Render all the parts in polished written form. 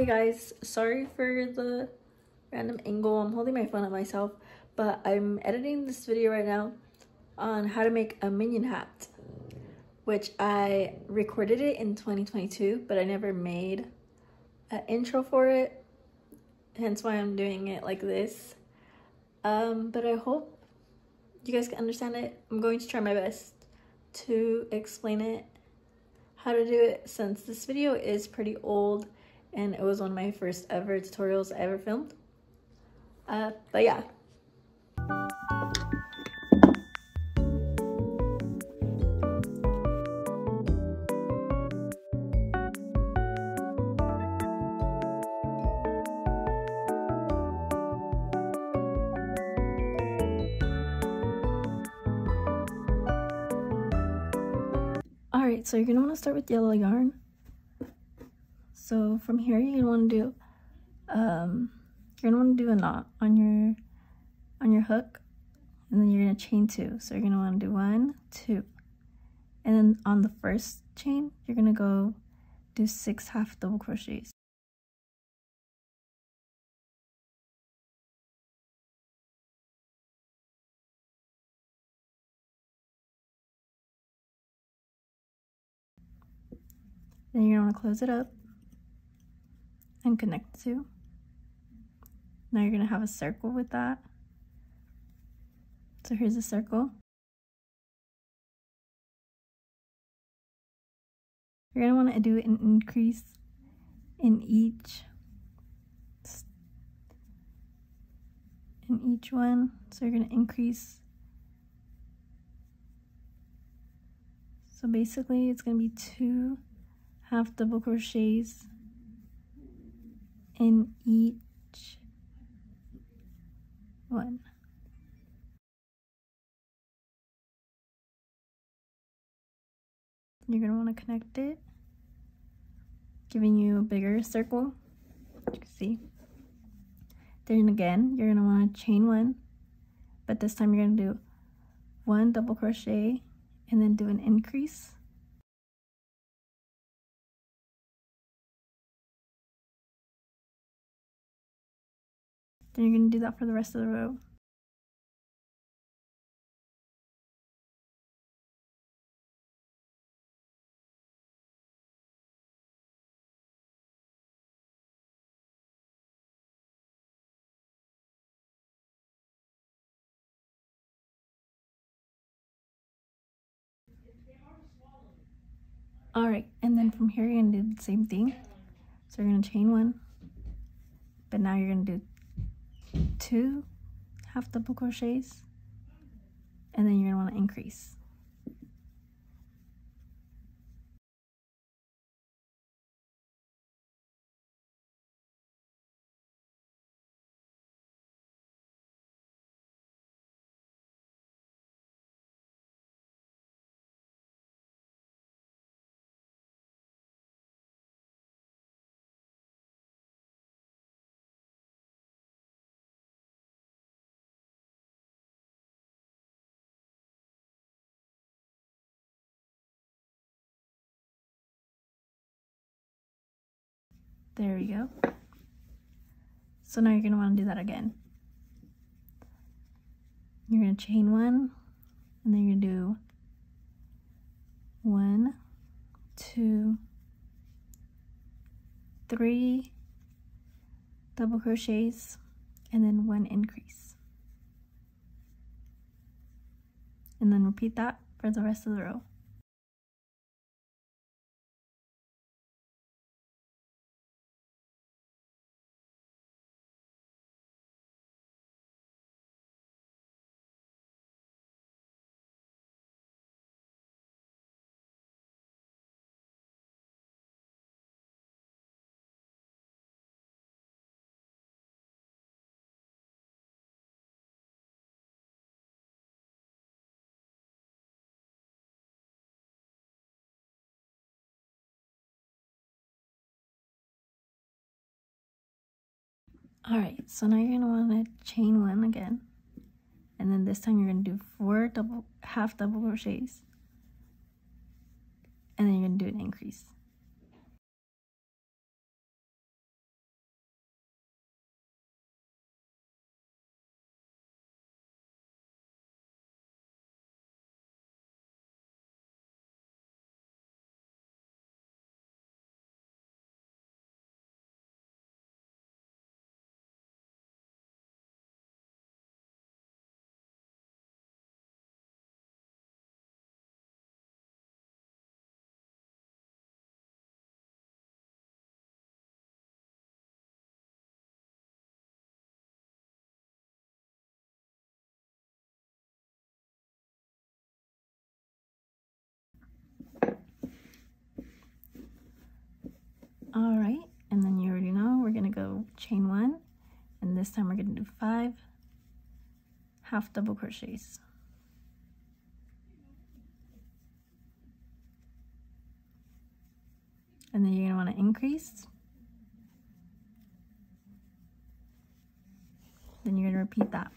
Hey guys, sorry for the random angle. I'm holding my phone at myself, but I'm editing this video right now on how to make a minion hat, which I recorded it in 2022, but I never made an intro for it, hence why I'm doing it like this. But I hope you guys can understand it. I'm going to try my best to explain it, how to do it, since this video is pretty old and it was one of my first ever tutorials I ever filmed. But yeah. Alright, so you're gonna want to start with yellow yarn. So from here you're gonna want to do a knot on your hook, and then you're gonna chain 2. So you're gonna want to do 1, 2, and then on the first chain you're gonna go do 6 half double crochets. Then you're gonna want to close it up and connect the 2. Now you're gonna have a circle with that. So here's a circle. You're gonna want to do an increase in each one. So you're gonna increase. So basically it's gonna be 2 half double crochets in each one. You're gonna want to connect it, giving you a bigger circle, you can see. Then again, you're gonna want to chain 1, but this time you're gonna do 1 double crochet and then do an increase. Then you're gonna do that for the rest of the row. Alright, and then from here you're gonna do the same thing. So you're gonna chain 1, but now you're gonna do 2 half double crochets, and then you're gonna want to increase. There we go. So now you're going to want to do that again. You're going to chain 1, and then you're going to do 1, 2, 3 double crochets, and then 1 increase. And then repeat that for the rest of the row. Alright, so now you're going to want to chain 1 again, and then this time you're going to do 4 half double crochets, and then you're going to do an increase. this time we're going to do 5 half double crochets. And then you're going to want to increase. Then you're going to repeat that.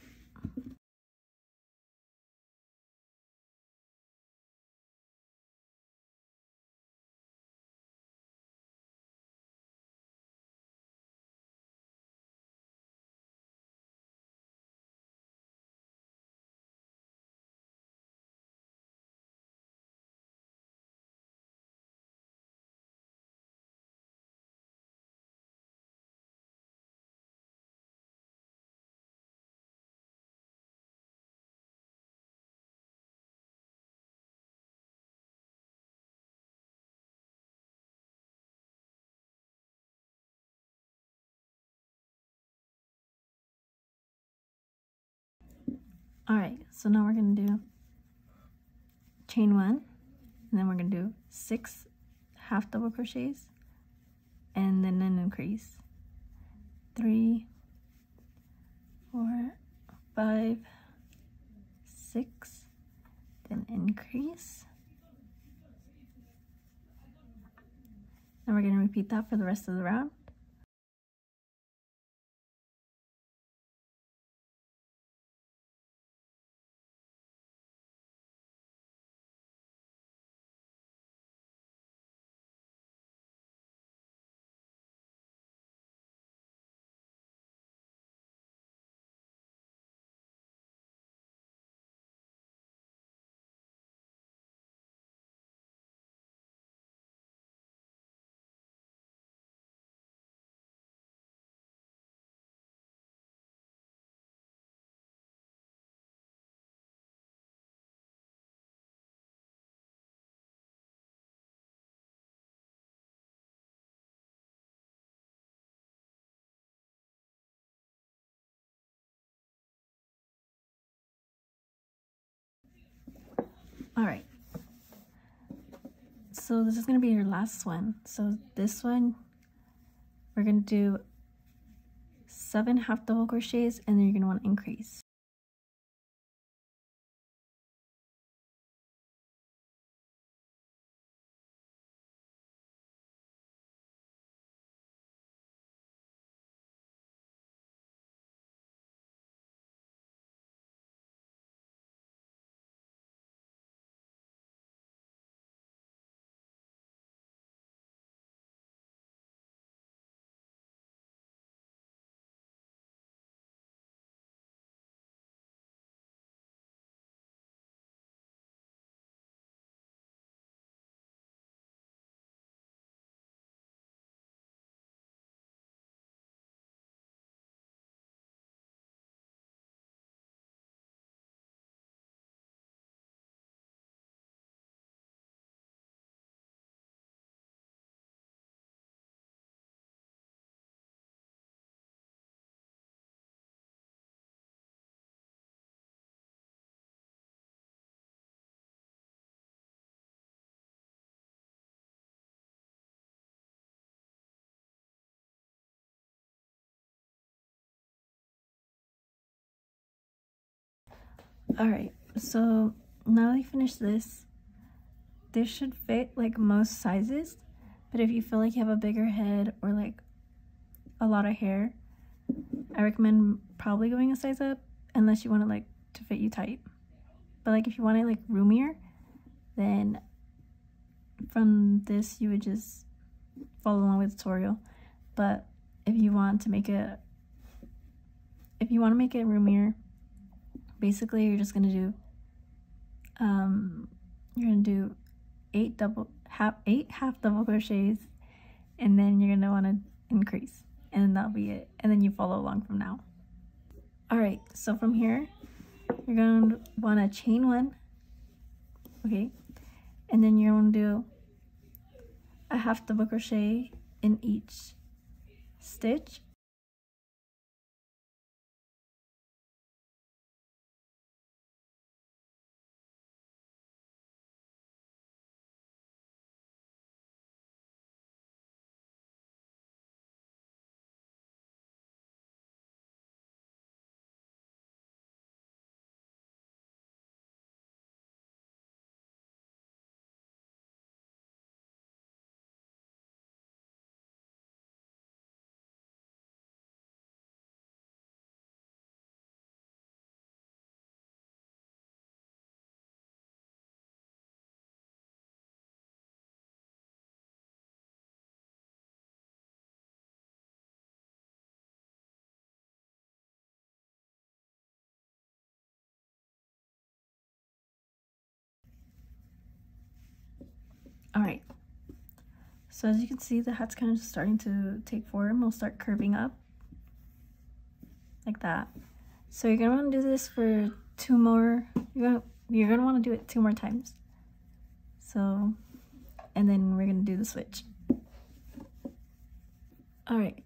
Alright, so now we're going to do chain 1, and then we're going to do 6 half double crochets, and then an increase. 3, 4, 5, 6, then increase. And we're going to repeat that for the rest of the round. Alright, so this is going to be your last one. So this one, we're going to do 7 half double crochets, and then you're going to want to increase. Alright, so now that you finish this should fit like most sizes, but if you feel like you have a bigger head or like a lot of hair, I recommend probably going a size up, unless you want it like to fit you tight. But like if you want it like roomier, then from this you would just follow along with the tutorial. But if you want to make it roomier, basically you're just gonna do you're gonna do 8 half double crochets, and then you're gonna want to increase, and that'll be it, and then you follow along from now. Alright, so from here you're gonna want to chain 1, okay, and then you're gonna do a half double crochet in each stitch. All right, so as you can see, the hat's kind of starting to take form. It'll start curving up like that. So you're gonna want to do this for two more. You're gonna want to do it 2 more times. So, and then we're gonna do the switch. All right,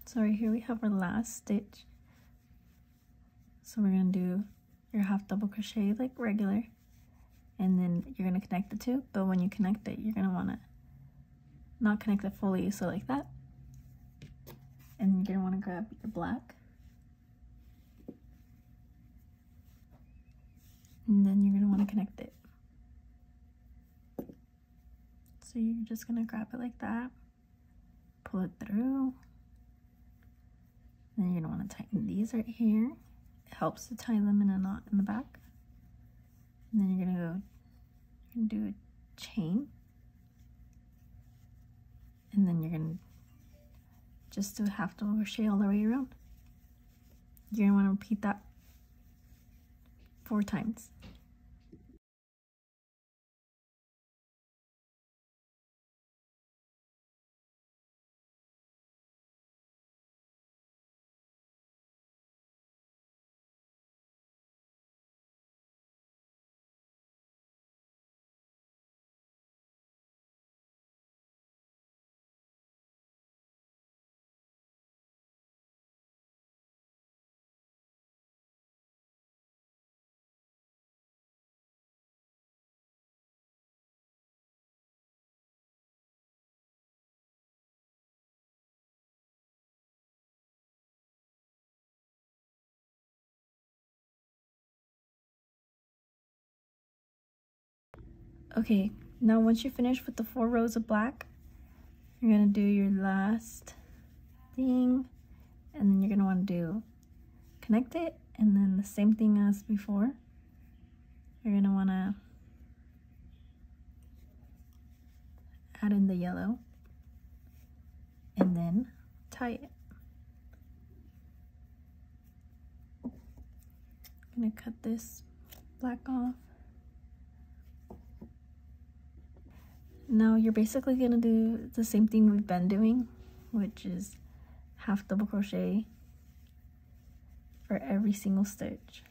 so right here we have our last stitch. So we're gonna do your half double crochet like regular, and then you're gonna connect the two. But when you connect it, you're gonna wanna not connect it fully, so like that. And you're gonna wanna grab your black. And then you're gonna wanna connect it. So you're just gonna grab it like that, pull it through. Then you're gonna wanna tighten these right here. It helps to tie them in a knot in the back. And then you're gonna do a chain. And then you're gonna just do a half double crochet all the way around. You're gonna wanna repeat that 4 times. Okay, now once you finish with the 4 rows of black, you're gonna do your last thing, and then you're gonna wanna do connect it, and then the same thing as before. You're gonna wanna add in the yellow, and then tie it. I'm gonna cut this black off. Now you're basically gonna do the same thing we've been doing, which is half double crochet for every single stitch.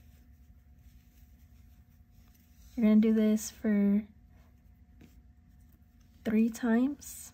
You're gonna do this for 3 times.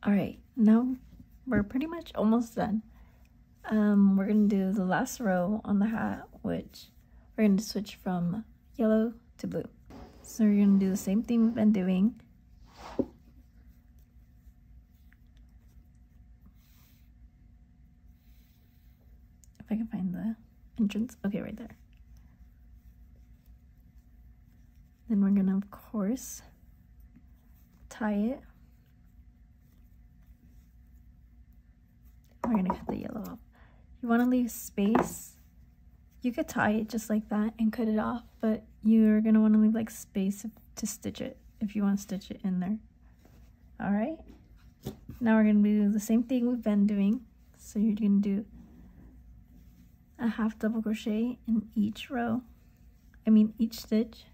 All right, now we're pretty much almost done. We're gonna do the last row on the hat, which we're gonna switch from yellow to blue. So we're gonna do the same thing we've been doing. If I can find the entrance, okay, right there. Then we're gonna, of course, tie it. We're gonna cut the yellow off. You wanna leave space. You could tie it just like that and cut it off, but you're gonna wanna leave like space to stitch it if you wanna stitch it in there. All right, now we're gonna do the same thing we've been doing. So you're gonna do a half double crochet in each row, each stitch.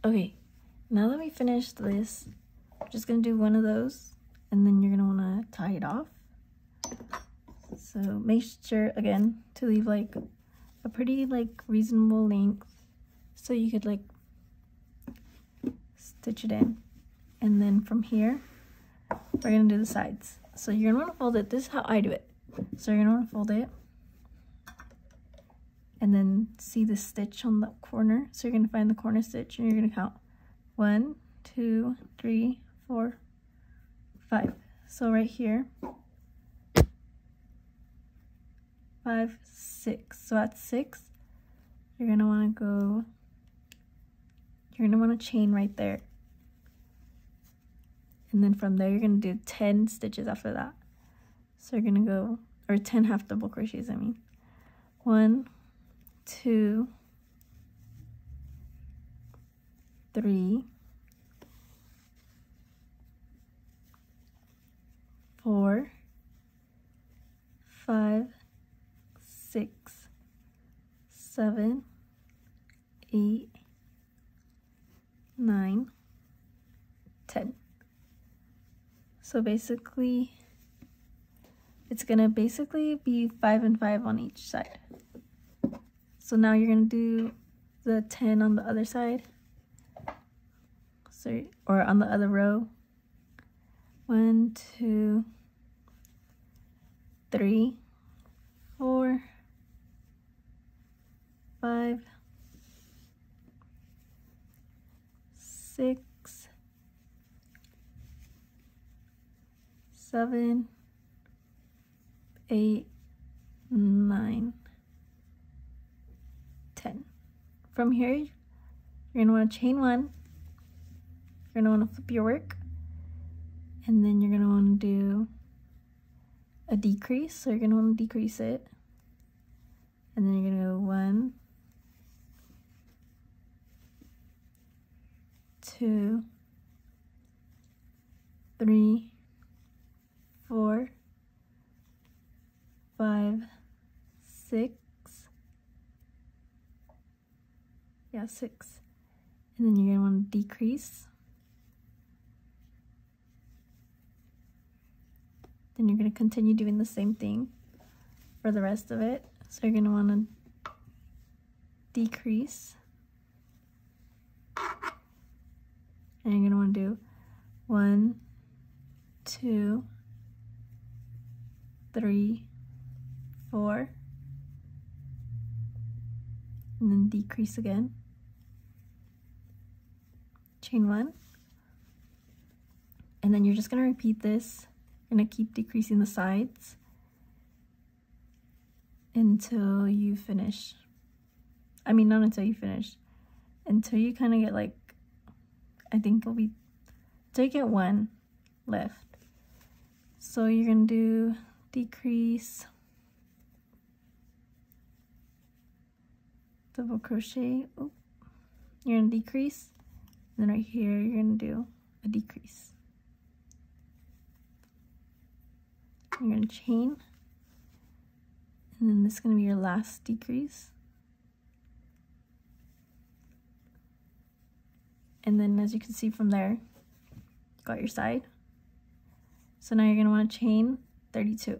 Okay, now that we finished this, I'm just gonna do one of those, and then you're gonna wanna tie it off. So make sure, again, to leave like a pretty like reasonable length so you could like stitch it in. And then from here, we're gonna do the sides. So you're gonna wanna fold it. This is how I do it. So you're gonna wanna fold it. And then see the stitch on the corner. So you're gonna find the corner stitch and you're gonna count 1, 2, 3, 4, 5. So right here, 5, 6. So at 6, you're gonna wanna go, you're gonna wanna chain right there. And then from there, you're gonna do 10 stitches after that. So you're gonna go, or 10 half double crochets, I mean. 1, 2, 3, 4, 5, 6, 7, 8, 9, 10. So basically, it's gonna basically be 5 and 5 on each side. So now you're gonna do the 10 on the other side. So, or on the other row. 1, 2, 3, 4, 5, 6, 7, 8, 9, 10. From here, you're gonna want to chain 1. You're gonna want to flip your work, and then you're gonna want to do a decrease. So you're gonna want to decrease it, and then you're gonna go 1, 2, 3, 4, 5, 6. Yeah, 6. And then you're gonna want to decrease. Then you're gonna continue doing the same thing for the rest of it. So you're gonna want to decrease. And you're gonna want to do 1, 2, 3, 4, and then decrease again. Chain 1, and then you're just gonna repeat this. You're gonna keep decreasing the sides until you finish. I mean, not until you finish, until you kind of get like, I think it'll be, until you get 1 left. So you're gonna do decrease, double crochet. Oh, you're gonna decrease, and then right here you're gonna do a decrease. You're gonna chain, and then this is gonna be your last decrease. And then as you can see from there, got your side. So now you're gonna wanna chain 32.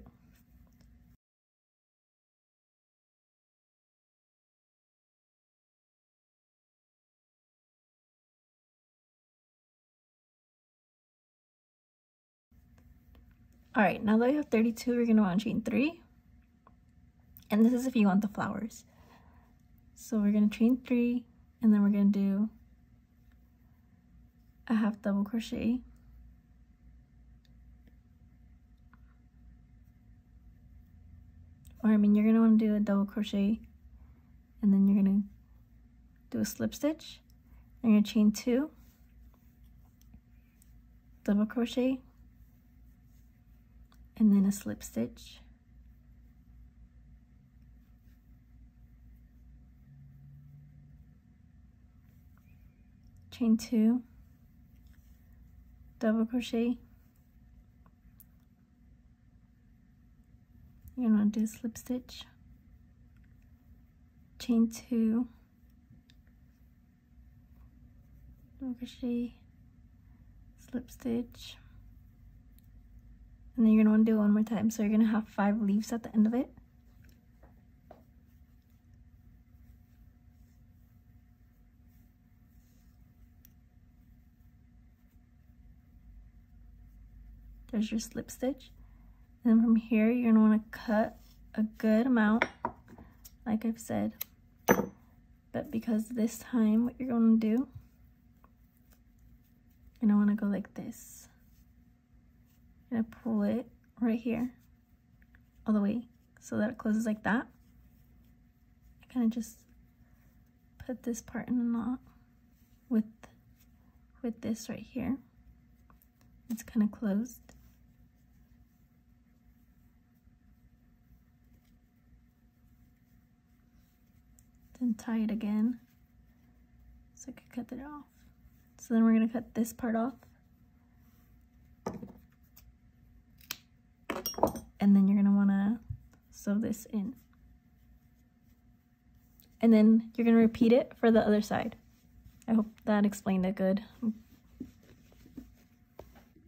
All right, now that you have 32, you're gonna want to chain 3. And this is if you want the flowers. So we're gonna chain 3, and then we're gonna do a half double crochet. Or I mean, you're gonna want to do a double crochet, and then you're gonna do a slip stitch. And you're gonna chain 2, double crochet, and then a slip stitch. Chain 2, double crochet. You're gonna want to do a slip stitch. Chain 2, double crochet, slip stitch, and then you're gonna want to do it one more time. So you're gonna have 5 leaves at the end of it. There's your slip stitch. And then from here, you're gonna wanna cut a good amount, like I've said. But because this time, what you're gonna do, you're gonna wanna go like this. You're gonna pull it right here, all the way, so that it closes like that. I kinda just put this part in a knot with this right here. It's kinda closed. Then tie it again so I can cut it off. So then we're gonna cut this part off. And then you're gonna wanna sew this in. And then you're gonna repeat it for the other side. I hope that explained it good.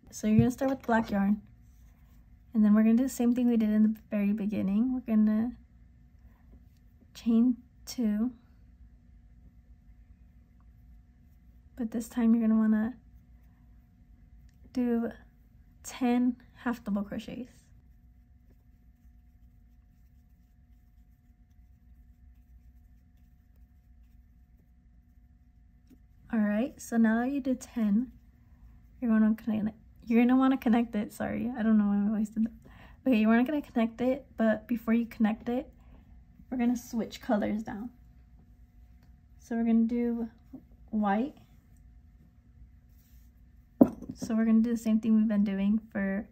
So you're gonna start with black yarn. And then we're gonna do the same thing we did in the very beginning. We're gonna chain 2, but this time you're gonna wanna do 10 half double crochets. All right, so now that you did 10, you're gonna wanna connect it. Sorry, I don't know why I always did that. Okay, you're gonna connect it, but before you connect it, we're gonna switch colors down. So we're gonna do white. So we're gonna do the same thing we've been doing for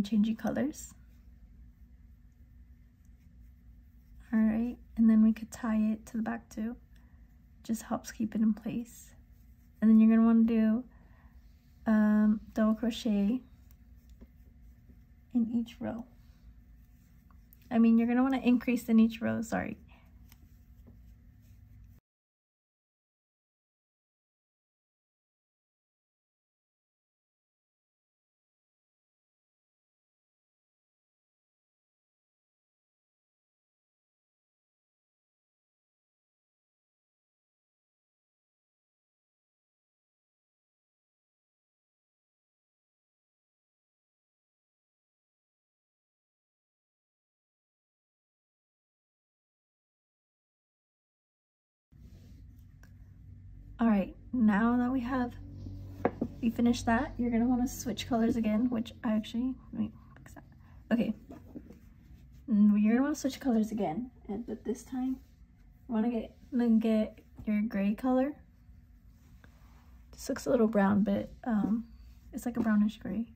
changing colors. All right, and then we could tie it to the back too. Just helps keep it in place. And then you're gonna wanna do double crochet in each row. I mean, you're gonna wanna increase in each row, sorry. All right, now that we finished that, you're gonna wanna switch colors again, which I actually, let me fix that. Okay, you're gonna wanna switch colors again, but this time, you wanna get your gray color. This looks a little brown, but it's like a brownish gray.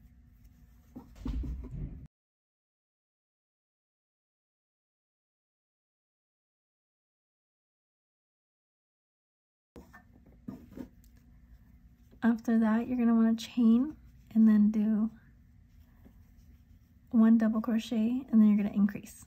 After that, you're gonna wanna chain and then do 1 double crochet, and then you're gonna increase.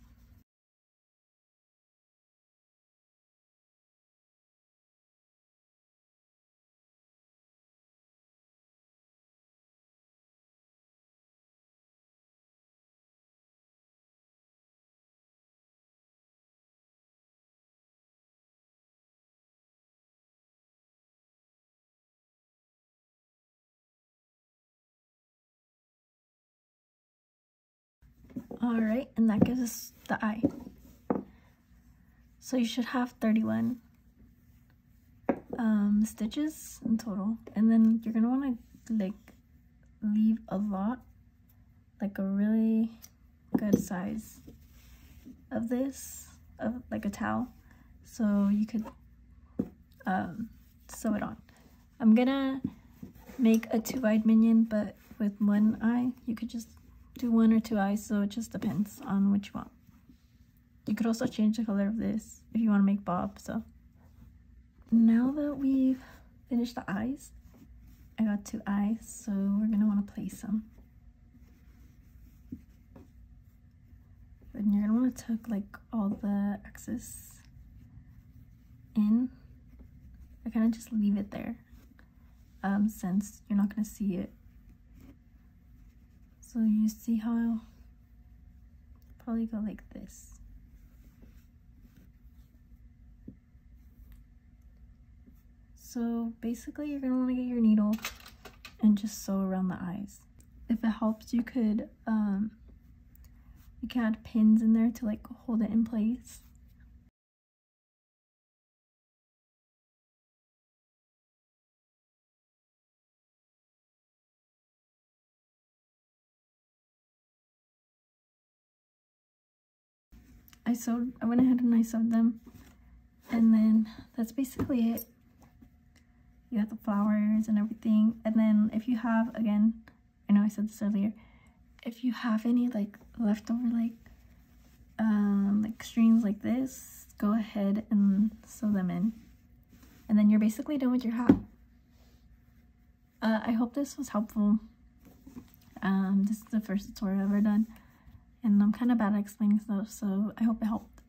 All right, and that gives us the eye. So you should have 31 stitches in total, and then you're gonna want to like leave a lot, like a really good size of this, of like a towel, so you could sew it on. I'm gonna make a 2-eyed minion, but with 1 eye. You could just do 1 or 2 eyes, so it just depends on what you want. You could also change the color of this if you want to make bob. So now that we've finished the eyes, I got 2 eyes, so we're gonna want to place them. And you're gonna want to tuck like all the excess in. I kind of just leave it there since you're not gonna see it. So you see how I'll probably go like this. So basically you're gonna wanna get your needle and just sew around the eyes. If it helps, you could add pins in there to like hold it in place. I went ahead and I sewed them, and then that's basically it. You got the flowers and everything, and then if you have, again, I know I said this earlier, if you have any like leftover like strings like this, go ahead and sew them in, and then you're basically done with your hat. I hope this was helpful. This is the first tutorial I've ever done, and I'm kind of bad at explaining stuff, so I hope it helped.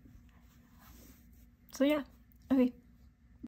So yeah, okay.